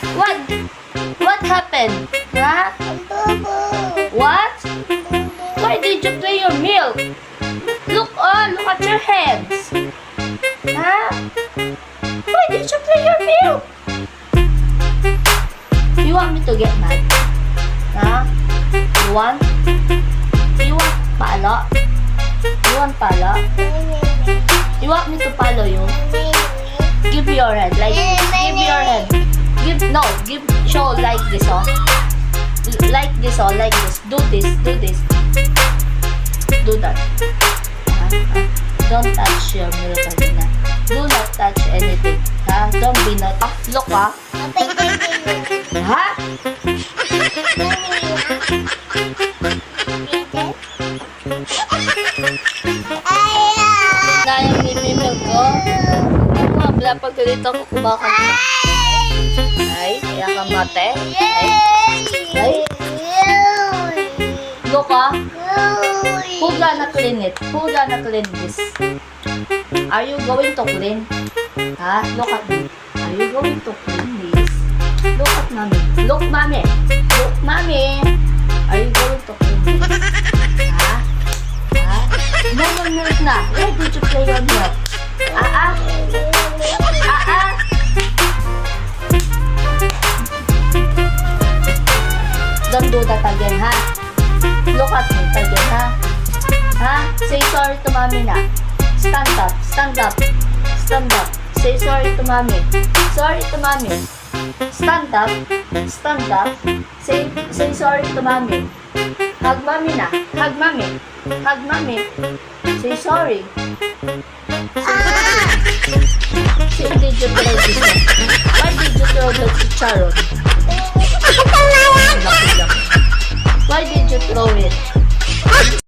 What? What happened? Huh? What? Why did you play your milk? Look at your hands. Huh? Why did you play your milk? You want me to get mad? Huh? You want? You want palo? You want palo? You want me to palo you? Give your head like this. Give your head. Show like this, oh. Like this, oh, like this. Do this. Do that. Don't touch your milk, Alina. Do not touch anything. Don't be naughty. Look, Ha? Na yung mimimil ko. Mabla pag dito ako kumakanta. Ay, kaya ka mate. Ay. Look, Who gonna clean it? Who gonna clean this? Are you going to clean? Look at me. Are you going to clean this? Look at mommy. Look, mommy. Look, mommy. Are you going to clean this? No more milk na. Why did you play your milk? Don't do that again, ha? Look at me again, ha? Say sorry to mommy na. Stand up. Say sorry to mommy. Sorry to mommy. Stand up. Say sorry to mommy. Hug mommy na. Hug mommy. Say sorry. Why did you throw this one? Why did you throw the chicharon? Why did you throw it?